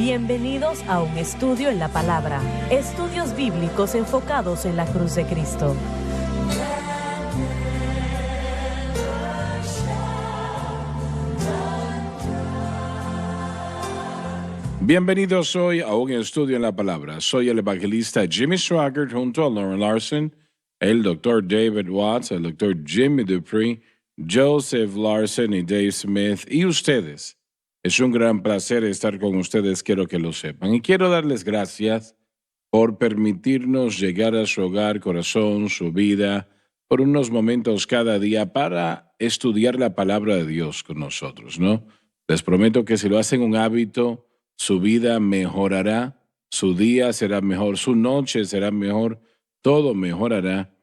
Bienvenidos a un estudio en la palabra. Estudios bíblicos enfocados en la cruz de Cristo. Bienvenidos hoy a un estudio en la palabra. Soy el evangelista Jimmy Swaggart junto a Lauren Larson, el Dr. David Watts, el Dr. Jimmy Dupree, Joseph Larson y Dave Smith y ustedes. Es un gran placer estar con ustedes, quiero que lo sepan. Y quiero darles gracias por permitirnos llegar a su hogar, corazón, su vida, por unos momentos cada día para estudiar la palabra de Dios con nosotros, ¿no? Les prometo que si lo hacen un hábito, su vida mejorará, su día será mejor, su noche será mejor, todo mejorará.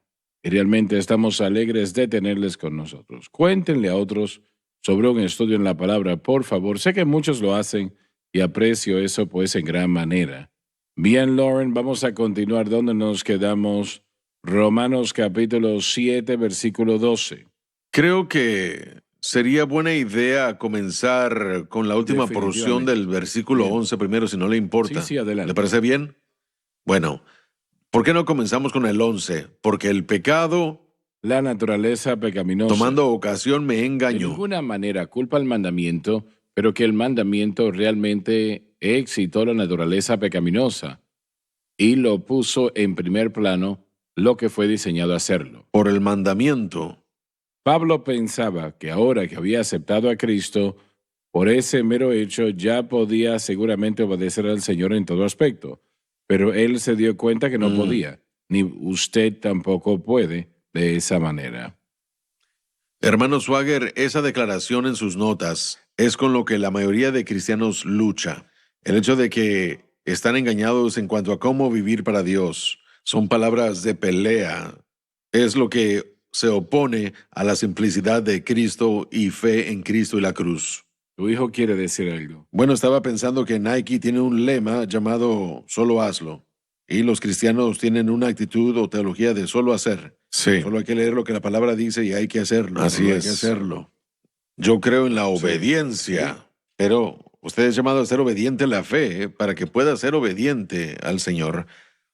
Y realmente estamos alegres de tenerles con nosotros. Cuéntenle a otros sobre un estudio en la palabra, por favor. Sé que muchos lo hacen y aprecio eso pues en gran manera. Bien, Lauren, vamos a continuar donde nos quedamos. Romanos capítulo 7, versículo 12. Creo que sería buena idea comenzar con la última porción del versículo Bien. 11 primero, si no le importa. Sí, adelante. ¿Le parece bien? Bueno, ¿por qué no comenzamos con el 11? Porque el pecado, La naturaleza pecaminosa. tomando ocasión, me De engañó. ninguna manera culpa al mandamiento, pero que el mandamiento realmente excitó la naturaleza pecaminosa y lo puso en primer plano lo que fue diseñado a hacerlo. Por el mandamiento. Pablo pensaba que ahora que había aceptado a Cristo, por ese mero hecho ya podía seguramente obedecer al Señor en todo aspecto, pero él se dio cuenta que no podía, ni usted tampoco puede de esa manera. Hermano Swagger, esa declaración en sus notas es con lo que la mayoría de cristianos lucha. El hecho de que están engañados en cuanto a cómo vivir para Dios son palabras de pelea. Es lo que se opone a la simplicidad de Cristo y fe en Cristo y la cruz. Tu hijo quiere decir algo. Bueno, estaba pensando que Nike tiene un lema llamado solo hazlo. Y los cristianos tienen una actitud o teología de solo hacer. Sí. Solo hay que leer lo que la palabra dice y hay que hacerlo. Así Solo hay es. que hacerlo. Yo creo en la obediencia, pero usted es llamado a ser obediente a la fe para que pueda ser obediente al Señor.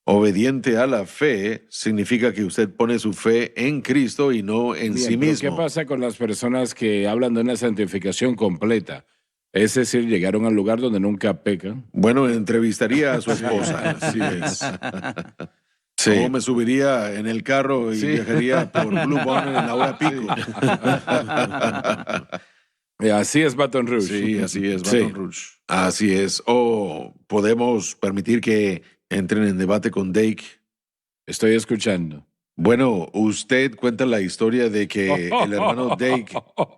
Obediente a la fe significa que usted pone su fe en Cristo y no en Bien, sí pero mismo. ¿qué pasa con las personas que hablan de una santificación completa? Es decir, llegaron al lugar donde nunca pecan. Bueno, entrevistaría a su esposa. Así es. O me subiría en el carro y viajaría por Blue Bonnet en la hora pico. Así es Baton Rouge. Sí, así es, Baton Rouge. Así es. O podemos permitir que entren en debate con Dake. Estoy escuchando. Bueno, usted cuenta la historia de que el hermano Dake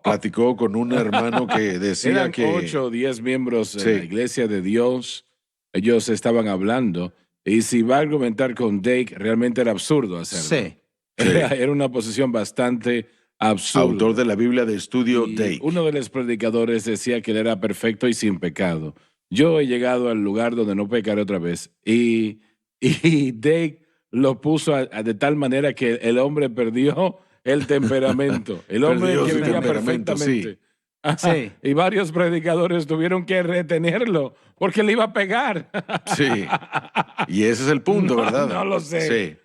platicó con un hermano que decía Eran que 8 o 10 miembros de la iglesia de Dios. Ellos estaban hablando. Y si va a argumentar con Dake, realmente era absurdo hacerlo. Sí. Era una posición bastante absurda. autor de la Biblia de estudio Y Dake. uno de los predicadores decía que él era perfecto y sin pecado. Yo he llegado al lugar donde no pecaré otra vez. Y Dake lo puso de tal manera que el hombre perdió el temperamento. El hombre Perdió que su vivía temperamento, perfectamente. Ajá. Sí. Y varios predicadores tuvieron que retenerlo porque le iba a pegar. Sí. Y ese es el punto, No, ¿verdad? no lo sé.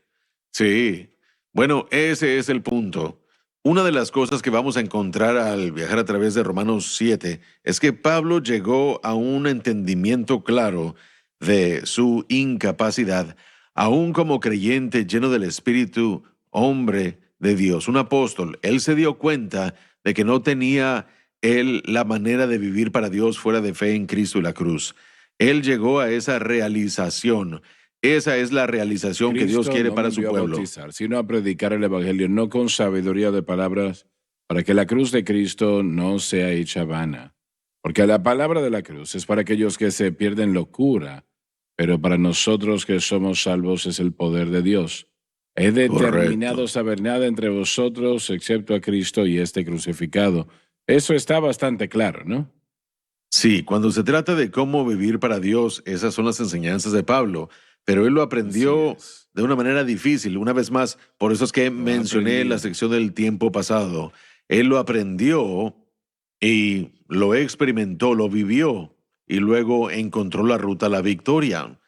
Sí. Bueno, ese es el punto. Una de las cosas que vamos a encontrar al viajar a través de Romanos 7 es que Pablo llegó a un entendimiento claro de su incapacidad, aún como creyente lleno del Espíritu, hombre de Dios, un apóstol. Él se dio cuenta de que no tenía él la manera de vivir para Dios fuera de fe en Cristo y la cruz. Él llegó a esa realización. Esa es la realización que Dios Cristo quiere no para me su envió a pueblo. bautizar, sino a predicar el evangelio, no con sabiduría de palabras, para que la cruz de Cristo no sea hecha vana. Porque la palabra de la cruz es para aquellos que se pierden locura, pero para nosotros que somos salvos es el poder de Dios. He determinado Correcto. saber nada entre vosotros excepto a Cristo y este crucificado. Eso está bastante claro, ¿no? Sí, cuando se trata de cómo vivir para Dios, esas son las enseñanzas de Pablo, pero él lo aprendió Así es. de una manera difícil. Una vez más, por eso es que mencioné en la sección del tiempo pasado. Él lo aprendió y lo experimentó, lo vivió. y luego encontró la ruta a la victoria.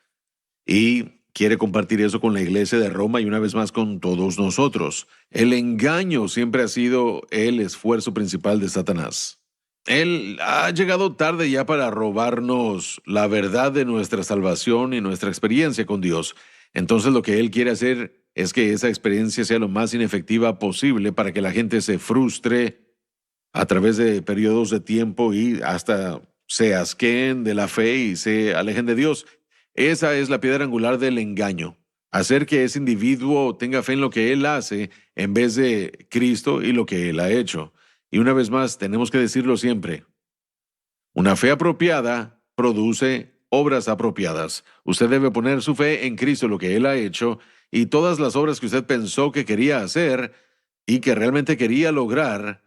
Y quiere compartir eso con la iglesia de Roma y una vez más con todos nosotros. El engaño siempre ha sido el esfuerzo principal de Satanás. Él ha llegado tarde ya para robarnos la verdad de nuestra salvación y nuestra experiencia con Dios. Entonces lo que él quiere hacer es que esa experiencia sea lo más inefectiva posible para que la gente se frustre a través de periodos de tiempo y hasta se asqueen de la fe y se alejen de Dios. Esa es la piedra angular del engaño. Hacer que ese individuo tenga fe en lo que él hace en vez de Cristo y lo que él ha hecho. Y una vez más, tenemos que decirlo siempre. Una fe apropiada produce obras apropiadas. Usted debe poner su fe en Cristo, lo que él ha hecho, y todas las obras que usted pensó que quería hacer y que realmente quería lograr,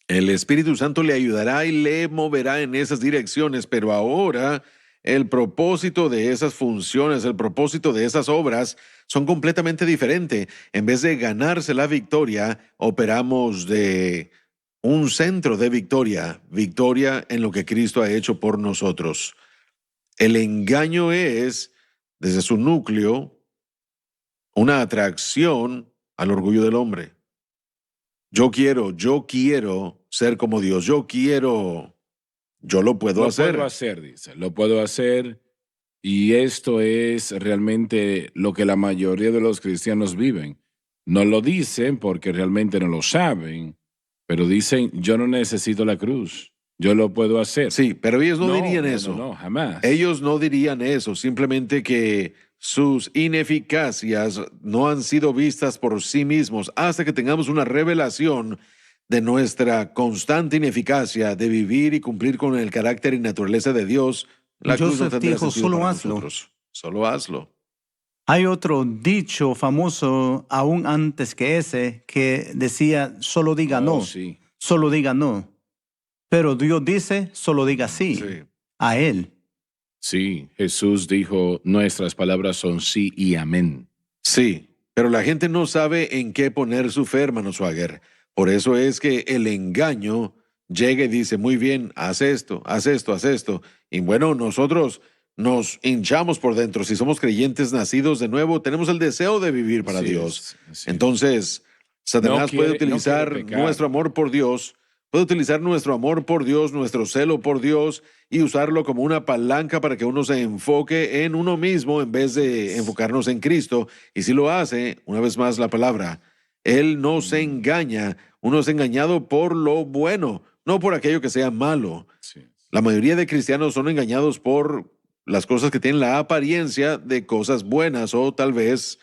el Espíritu Santo le ayudará y le moverá en esas direcciones, pero ahora el propósito de esas funciones, el propósito de esas obras son completamente diferentes. En vez de ganarse la victoria, operamos de un centro de victoria, victoria en lo que Cristo ha hecho por nosotros. El engaño es, desde su núcleo, una atracción al orgullo del hombre. Yo quiero ser como Dios, yo lo puedo hacer. Lo puedo hacer, dice, lo puedo hacer. Y esto es realmente lo que la mayoría de los cristianos viven. No lo dicen porque realmente no lo saben, pero dicen, yo no necesito la cruz, yo lo puedo hacer. Sí, pero ellos no dirían eso. No, jamás. Ellos no dirían eso, simplemente que sus ineficacias no han sido vistas por sí mismos hasta que tengamos una revelación de nuestra constante ineficacia de vivir y cumplir con el carácter y naturaleza de Dios. La cruz no Joseph tendrá dijo, sentido solo para hazlo. nosotros. Solo hazlo. Hay otro dicho famoso, aún antes que ese, que decía, solo diga no, Sí. solo diga no. Pero Dios dice, solo diga sí, Sí. a Él. Sí, Jesús dijo, nuestras palabras son sí y amén. Sí, pero la gente no sabe en qué poner su fe, hermano Swagger. Por eso es que el engaño llega y dice, muy bien, haz esto, haz esto, haz esto. Y bueno, nosotros nos hinchamos por dentro. Si somos creyentes nacidos de nuevo, tenemos el deseo de vivir para Así Dios. es, así Entonces, Satanás puede no quiere utilizar pecar. nuestro amor por Dios, nuestro celo por Dios y usarlo como una palanca para que uno se enfoque en uno mismo en vez de enfocarnos en Cristo. Y si lo hace, una vez más la palabra, Él no se engaña, uno es engañado por lo bueno, no por aquello que sea malo. Sí. La mayoría de cristianos son engañados por las cosas que tienen la apariencia de cosas buenas o tal vez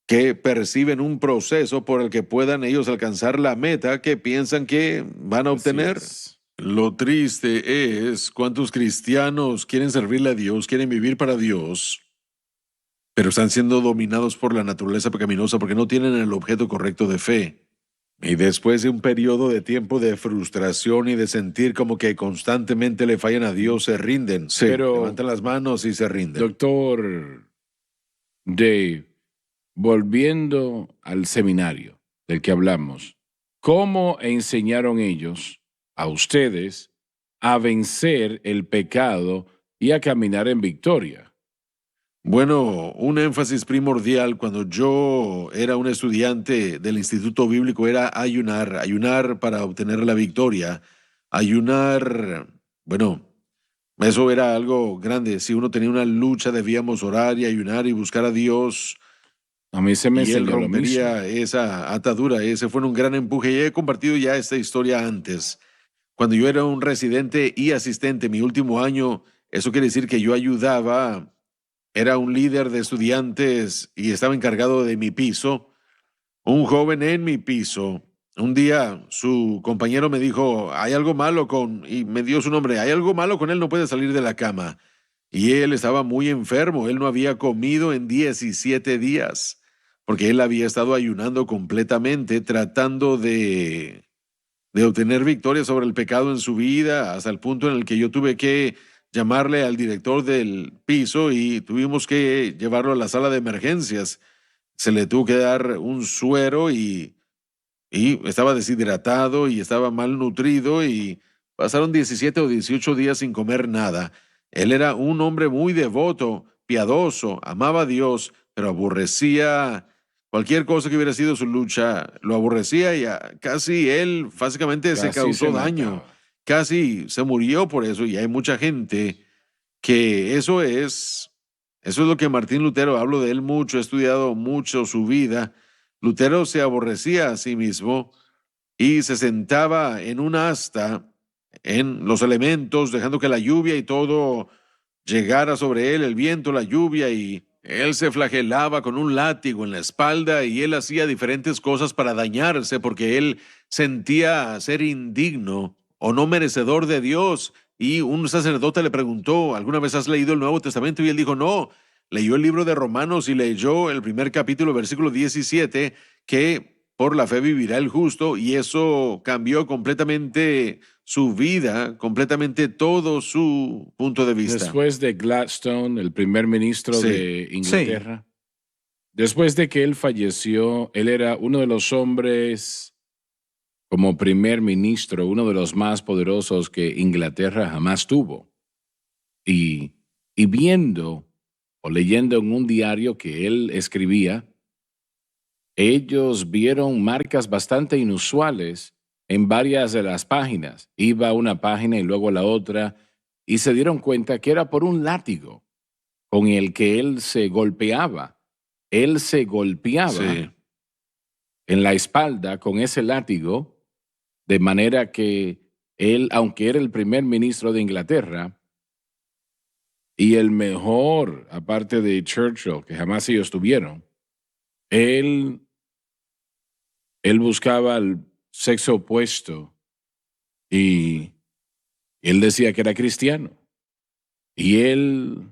que perciben un proceso por el que puedan ellos alcanzar la meta que piensan que van a obtener. Así es. Lo triste es cuántos cristianos quieren servirle a Dios, quieren vivir para Dios, pero están siendo dominados por la naturaleza pecaminosa porque no tienen el objeto correcto de fe. Y después de un periodo de tiempo de frustración y de sentir como que constantemente le fallan a Dios, se rinden. Sí, Pero- levantan las manos y se rinden. Doctor Dave, volviendo al seminario del que hablamos, ¿cómo enseñaron ellos a ustedes a vencer el pecado y a caminar en victoria? Bueno, un énfasis primordial cuando yo era un estudiante del Instituto Bíblico era ayunar para obtener la victoria, ayunar, bueno, eso era algo grande. Si uno tenía una lucha, debíamos orar y ayunar y buscar a Dios A mí se me y él enseñó lo mismo. rompería esa atadura. Ese fue un gran empuje y he compartido ya esta historia antes. Cuando yo era un residente y asistente, mi último año, eso quiere decir que yo ayudaba. Era un líder de estudiantes y estaba encargado de mi piso. Un joven en mi piso. Un día su compañero me dijo, hay algo malo y me dio su nombre, hay algo malo con él, no puede salir de la cama. Y él estaba muy enfermo, él no había comido en 17 días, porque él había estado ayunando completamente, tratando de obtener victoria sobre el pecado en su vida, hasta el punto en el que yo tuve que llamarle al director del piso y tuvimos que llevarlo a la sala de emergencias. Se le tuvo que dar un suero y estaba deshidratado y estaba malnutrido y pasaron 17 o 18 días sin comer nada. Él era un hombre muy devoto, piadoso, amaba a Dios, pero aborrecía cualquier cosa que hubiera sido su lucha, lo aborrecía y casi él básicamente se Casi causó se daño, mataba. casi se murió por eso y hay mucha gente que eso es lo que Martín Lutero, hablo de él mucho, he estudiado mucho su vida. Lutero se aborrecía a sí mismo y se sentaba en un asta, en los elementos, dejando que la lluvia y todo llegara sobre él, el viento, la lluvia, y él se flagelaba con un látigo en la espalda y él hacía diferentes cosas para dañarse porque él sentía ser indigno o no merecedor de Dios. Y un sacerdote le preguntó, ¿alguna vez has leído el Nuevo Testamento? Y él dijo, no. Leyó el libro de Romanos y leyó el primer capítulo, versículo 17, que por la fe vivirá el justo, y eso cambió completamente su vida, completamente todo su punto de vista. Después de Gladstone, el primer ministro Sí. de Inglaterra, después de que él falleció, él era uno de los hombres, como primer ministro, uno de los más poderosos que Inglaterra jamás tuvo. Y viendo o leyendo en un diario que él escribía, ellos vieron marcas bastante inusuales en varias de las páginas. Iba a una página y luego a la otra, y se dieron cuenta que era por un látigo con el que él se golpeaba. Él se golpeaba Sí. en la espalda con ese látigo, de manera que él, aunque era el primer ministro de Inglaterra y el mejor, aparte de Churchill, que jamás ellos tuvieron, él buscaba el sexo opuesto y él decía que era cristiano. Y él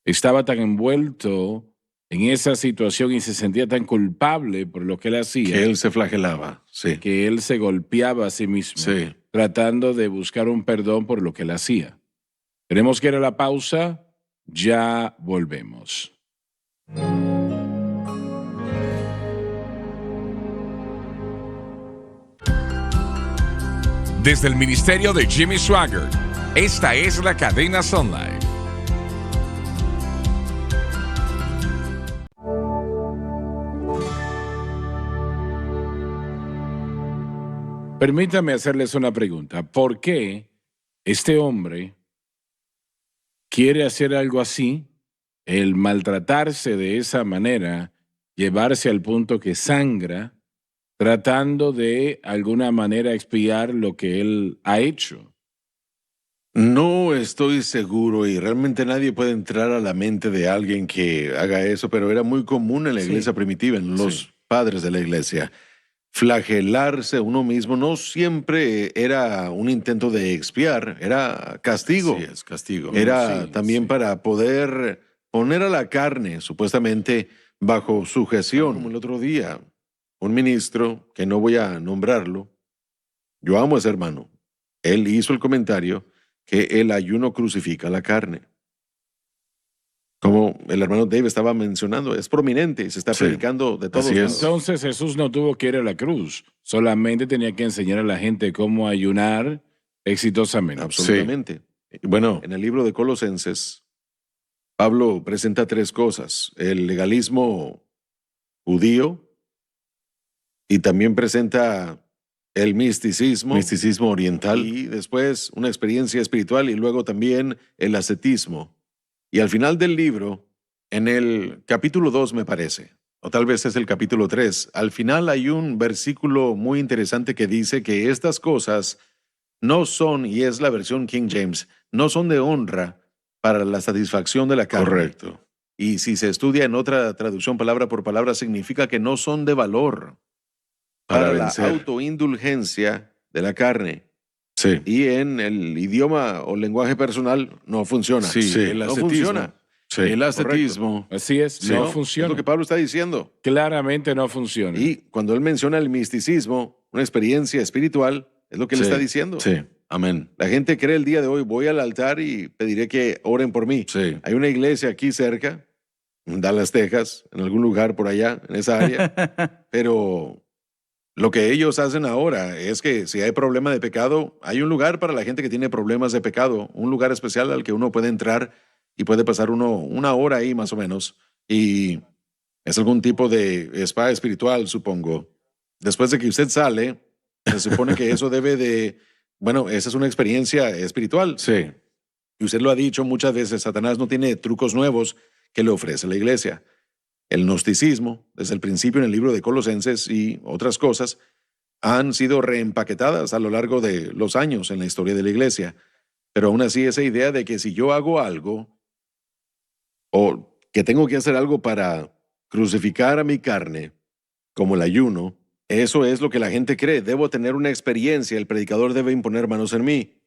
estaba tan envuelto en esa situación y se sentía tan culpable por lo que él hacía, Que él se flagelaba, sí. que él se golpeaba a sí mismo, Sí. tratando de buscar un perdón por lo que él hacía. Tenemos que ir a la pausa, ya volvemos. Desde el ministerio de Jimmy Swaggart, esta es la cadena Sun Life. Permítame hacerles una pregunta. ¿Por qué este hombre quiere hacer algo así, el maltratarse de esa manera, llevarse al punto que sangra, tratando de alguna manera expiar lo que él ha hecho? No estoy seguro y realmente nadie puede entrar a la mente de alguien que haga eso, pero era muy común en la Sí. iglesia primitiva, en los Sí. padres de la iglesia. Flagelarse uno mismo no siempre era un intento de expiar, era castigo. Sí, es castigo. Era Sí, también sí. para poder poner a la carne, supuestamente, bajo sujeción. Como el otro día, un ministro, que no voy a nombrarlo, yo amo a ese hermano, él hizo el comentario que el ayuno crucifica la carne. Como el hermano Dave estaba mencionando, es prominente, se está Sí. predicando de todos Así es. lados. Entonces Jesús no tuvo que ir a la cruz, solamente tenía que enseñar a la gente cómo ayunar exitosamente. Absolutamente. Bueno, en el libro de Colosenses, Pablo presenta tres cosas: el legalismo judío, y también presenta el misticismo oriental, y después una experiencia espiritual, y luego también el ascetismo. Y al final del libro, en el capítulo 2 me parece, o tal vez es el capítulo 3, al final hay un versículo muy interesante que dice que estas cosas no son, y es la versión King James, no son de honra para la satisfacción de la carne. Correcto. Y si se estudia en otra traducción palabra por palabra, significa que no son de valor para la vencer. autoindulgencia de la carne. Sí. Y en el idioma o lenguaje personal no funciona. Sí, el no ascetismo. funciona. Sí. El ascetismo. Así es, Sí, no Es funciona. lo que Pablo está diciendo. Claramente no funciona. Y cuando él menciona el misticismo, una experiencia espiritual, es lo que él está diciendo. Sí. Amén. La gente cree el día de hoy, voy al altar y pediré que oren por mí. Sí. Hay una iglesia aquí cerca, en Dallas, Texas, en algún lugar por allá, en esa área, pero Lo que ellos hacen ahora es que si hay problema de pecado, hay un lugar para la gente que tiene problemas de pecado, un lugar especial al que uno puede entrar y puede pasar uno una hora ahí más o menos. Y es algún tipo de spa espiritual, supongo. Después de que usted sale, se supone que eso debe de, bueno, esa es una experiencia espiritual. Sí. Y usted lo ha dicho muchas veces, Satanás no tiene trucos nuevos que le ofrece la iglesia. El gnosticismo, desde el principio en el libro de Colosenses y otras cosas, han sido reempaquetadas a lo largo de los años en la historia de la iglesia. Pero aún así esa idea de que si yo hago algo o que tengo que hacer algo para crucificar a mi carne, como el ayuno, eso es lo que la gente cree. Debo tener una experiencia, el predicador debe imponer manos en mí.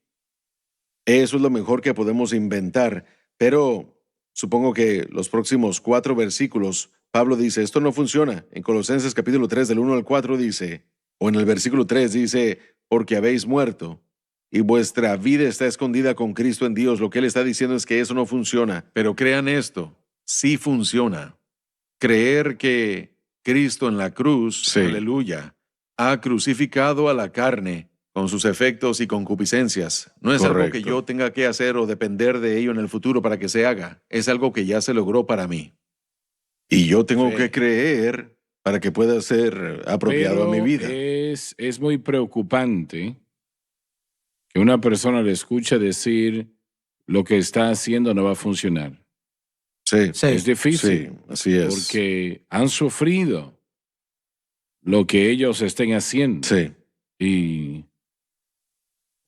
Eso es lo mejor que podemos inventar. Pero supongo que los próximos 4 versículos, Pablo dice, esto no funciona. En Colosenses capítulo 3, del 1 al 4 dice, o en el versículo 3 dice, porque habéis muerto y vuestra vida está escondida con Cristo en Dios. Lo que él está diciendo es que eso no funciona. Pero crean esto, sí funciona. Creer que Cristo en la cruz, Sí. aleluya, ha crucificado a la carne con sus efectos y concupiscencias. No es algo Correcto. que yo tenga que hacer o depender de ello en el futuro para que se haga. Es algo que ya se logró para mí. Y yo tengo Sí. que creer para que pueda ser apropiado a mi vida. Es muy preocupante que una persona le escuche decir lo que está haciendo no va a funcionar. Sí, Sí. Es difícil. sí, así es. Porque han sufrido lo que ellos estén haciendo. Sí, Y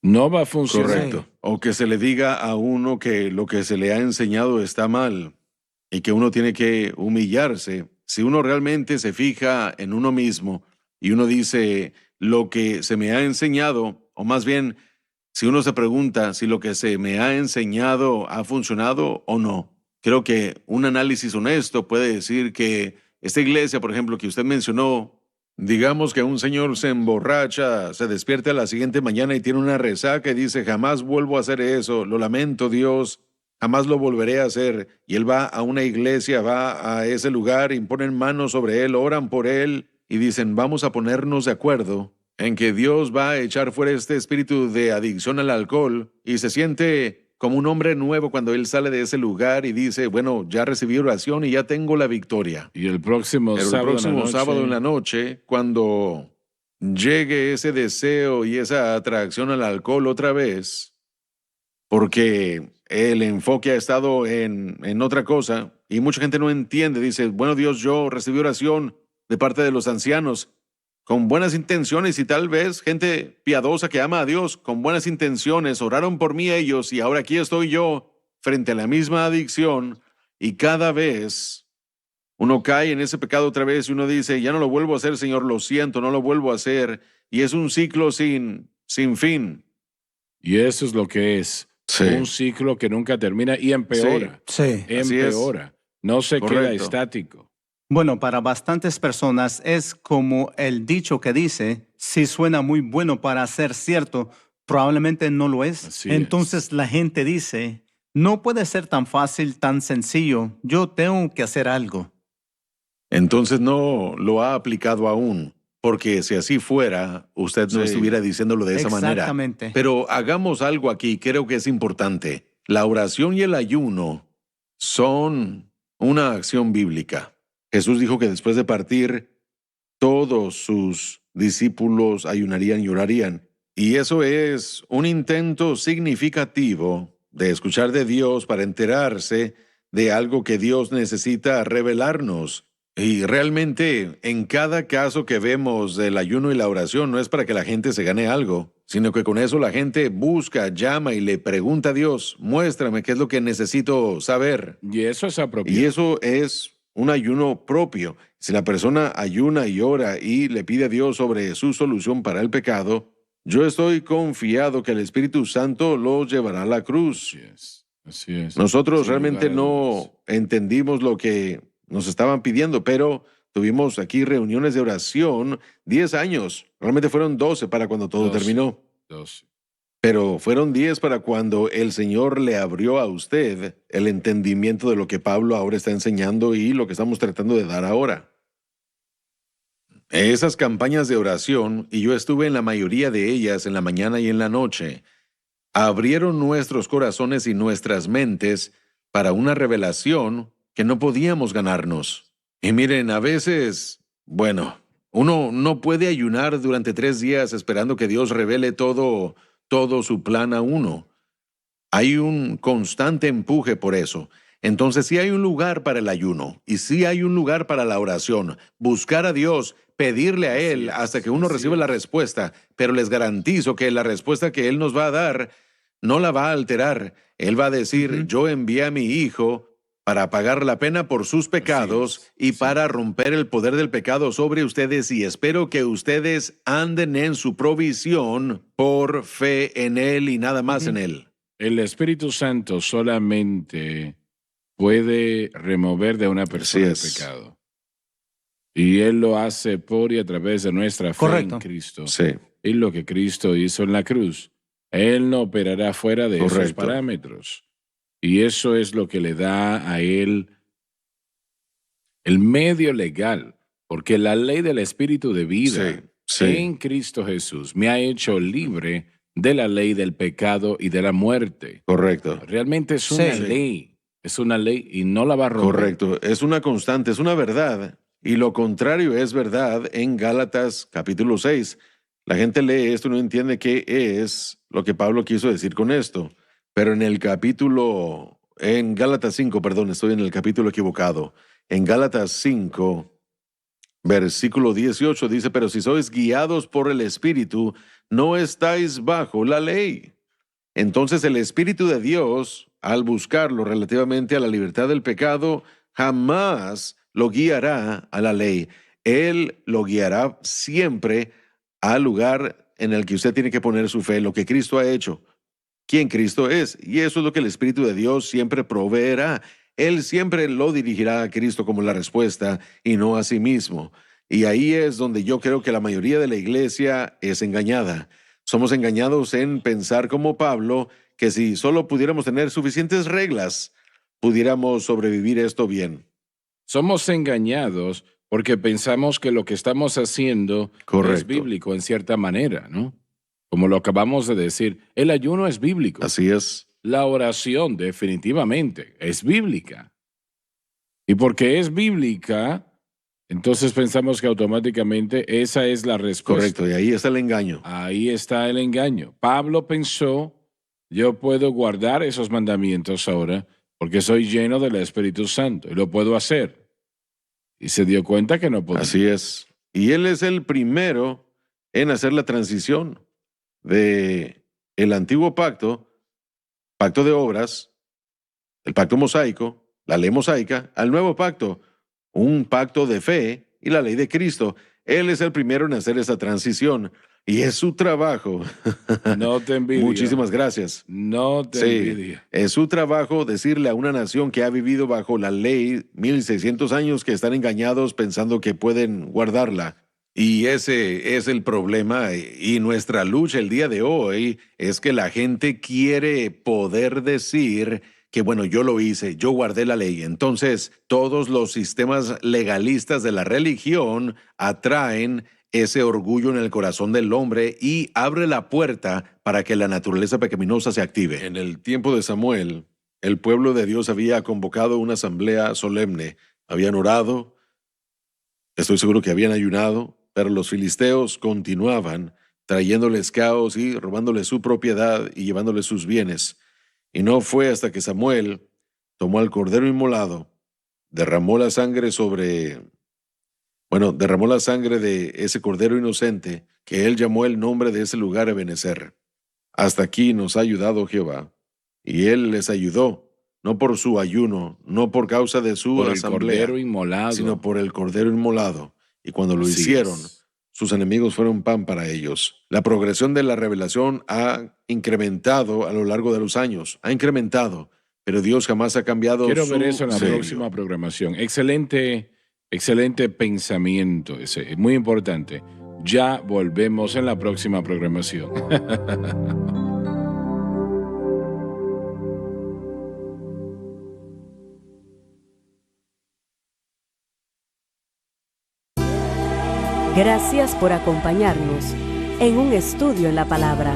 no va a funcionar. correcto. O que se le diga a uno que lo que se le ha enseñado está mal y que uno tiene que humillarse. Si uno realmente se fija en uno mismo y uno dice lo que se me ha enseñado, o más bien, si uno se pregunta si lo que se me ha enseñado ha funcionado o no, creo que un análisis honesto puede decir que esta iglesia, por ejemplo, que usted mencionó, digamos que un señor se emborracha, se despierta a la siguiente mañana y tiene una resaca y dice, jamás vuelvo a hacer eso, lo lamento Dios, jamás lo volveré a hacer. Y él va a una iglesia, va a ese lugar, imponen manos sobre él, oran por él y dicen, vamos a ponernos de acuerdo en que Dios va a echar fuera este espíritu de adicción al alcohol, y se siente como un hombre nuevo cuando él sale de ese lugar y dice, bueno, ya recibí oración y ya tengo la victoria. Y el próximo Pero el sábado, próximo sábado en la noche, cuando llegue ese deseo y esa atracción al alcohol otra vez, porque el enfoque ha estado en otra cosa y mucha gente no entiende, dice, bueno Dios, yo recibí oración de parte de los ancianos con buenas intenciones y tal vez gente piadosa que ama a Dios con buenas intenciones, oraron por mí ellos y ahora aquí estoy yo frente a la misma adicción y cada vez uno cae en ese pecado otra vez y uno dice, ya no lo vuelvo a hacer, Señor, lo siento, no lo vuelvo a hacer. Y es un ciclo sin fin. Y eso es lo que es. Sí. Un ciclo que nunca termina y empeora. Sí. Así es. Empeora. No se queda Correcto. estático. Bueno, para bastantes personas es como el dicho que dice, si suena muy bueno para ser cierto, probablemente no lo es. Así Entonces la gente dice, no puede ser tan fácil, tan sencillo, yo tengo que hacer algo. Entonces no lo ha aplicado aún, porque si así fuera, usted no Sí. estuviera diciéndolo de esa manera. Exactamente. Pero hagamos algo aquí, creo que es importante. La oración y el ayuno son una acción bíblica. Jesús dijo que después de partir, todos sus discípulos ayunarían y orarían. Y eso es un intento significativo de escuchar de Dios para enterarse de algo que Dios necesita revelarnos. Y realmente, en cada caso que vemos del ayuno y la oración, no es para que la gente se gane algo, sino que con eso la gente busca, llama y le pregunta a Dios, muéstrame qué es lo que necesito saber. Y eso es apropiado. Y eso es un ayuno propio. Si la persona ayuna y ora y le pide a Dios sobre su solución para el pecado, yo estoy confiado que el Espíritu Santo lo llevará a la cruz. Así es. Así es. Nosotros Sin realmente lugar a dudas. no entendimos lo que nos estaban pidiendo, pero tuvimos aquí reuniones de oración 10 años. Realmente fueron 12 para cuando todo 12. terminó. 12. Pero fueron 10 para cuando el Señor le abrió a usted el entendimiento de lo que Pablo ahora está enseñando y lo que estamos tratando de dar ahora. Esas campañas de oración, y yo estuve en la mayoría de ellas en la mañana y en la noche, abrieron nuestros corazones y nuestras mentes para una revelación que no podíamos ganarnos. Y miren, a veces, bueno, uno no puede ayunar durante 3 días esperando que Dios revele todo su plan a uno. Hay un constante empuje por eso. Entonces sí hay un lugar para el ayuno y sí hay un lugar para la oración. Buscar a Dios, pedirle a Él hasta que uno reciba la respuesta, pero les garantizo que la respuesta que Él nos va a dar no la va a alterar. Él va a decir, yo envié a mi Hijo para pagar la pena por sus pecados y para romper el poder del pecado sobre ustedes, y espero que ustedes anden en su provisión por fe en Él y nada más en Él. El Espíritu Santo solamente puede remover de una persona el Así es. pecado. Y Él lo hace por y a través de nuestra fe Correcto. en Cristo. Sí, Y lo que Cristo hizo en la cruz. Él no operará fuera de esos Correcto. parámetros. Y eso es lo que le da a Él el medio legal. Porque la ley del Espíritu de vida sí, sí. en Cristo Jesús me ha hecho libre de la ley del pecado y de la muerte. Correcto. Realmente es una Sí. ley. Es una ley y no la va a romper. Correcto. Es una constante, es una verdad. Y lo contrario es verdad en Gálatas capítulo 6. La gente lee esto y no entiende qué es lo que Pablo quiso decir con esto. Pero en Gálatas 5, perdón, estoy en el capítulo equivocado. En Gálatas 5, versículo 18 dice, pero si sois guiados por el Espíritu, no estáis bajo la ley. Entonces el Espíritu de Dios, al buscarlo relativamente a la libertad del pecado, jamás lo guiará a la ley. Él lo guiará siempre al lugar en el que usted tiene que poner su fe, lo que Cristo ha hecho, quién Cristo es. Y eso es lo que el Espíritu de Dios siempre proveerá. Él siempre lo dirigirá a Cristo como la respuesta y no a sí mismo. Y ahí es donde yo creo que la mayoría de la iglesia es engañada. Somos engañados en pensar como Pablo, que si solo pudiéramos tener suficientes reglas, pudiéramos sobrevivir esto bien. Somos engañados porque pensamos que lo que estamos haciendo es Correcto. bíblico en cierta manera, ¿no? Como lo acabamos de decir, el ayuno es bíblico. Así es. La oración definitivamente es bíblica. Y porque es bíblica, entonces pensamos que automáticamente esa es la respuesta. Correcto. Y ahí está el engaño. Ahí está el engaño. Pablo pensó, yo puedo guardar esos mandamientos ahora porque soy lleno del Espíritu Santo y lo puedo hacer. Y se dio cuenta que no podía. Así es. Y él es el primero en hacer la transición de el antiguo pacto, pacto de obras, el pacto mosaico, la ley mosaica, al nuevo pacto, un pacto de fe y la ley de Cristo. Él es el primero en hacer esa transición y es su trabajo. No te envidio. Muchísimas gracias. No te Sí, envidio. es su trabajo decirle a una nación que ha vivido bajo la ley 1600 años que están engañados pensando que pueden guardarla. Y ese es el problema y nuestra lucha el día de hoy es que la gente quiere poder decir que bueno, yo lo hice, yo guardé la ley. Entonces, todos los sistemas legalistas de la religión atraen ese orgullo en el corazón del hombre y abre la puerta para que la naturaleza pecaminosa se active. En el tiempo de Samuel, el pueblo de Dios había convocado una asamblea solemne. Habían orado, estoy seguro que habían ayunado, pero los filisteos continuaban trayéndoles caos y robándoles su propiedad y llevándoles sus bienes. Y no fue hasta que Samuel tomó al cordero inmolado, derramó la sangre de ese cordero inocente, que él llamó el nombre de ese lugar Ebenezer. Hasta aquí nos ha ayudado Jehová. Y él les ayudó, no por su ayuno, no por causa de su Por el asamblea, cordero inmolado. sino por el cordero inmolado. Y cuando lo Así hicieron, es. sus enemigos fueron pan para ellos. La progresión de la revelación ha incrementado a lo largo de los años. Ha incrementado, pero Dios jamás ha cambiado Quiero su ver eso en la sello. próxima programación. Excelente, excelente pensamiento ese. Muy importante. Ya volvemos en la próxima programación. Gracias por acompañarnos en un estudio en la palabra.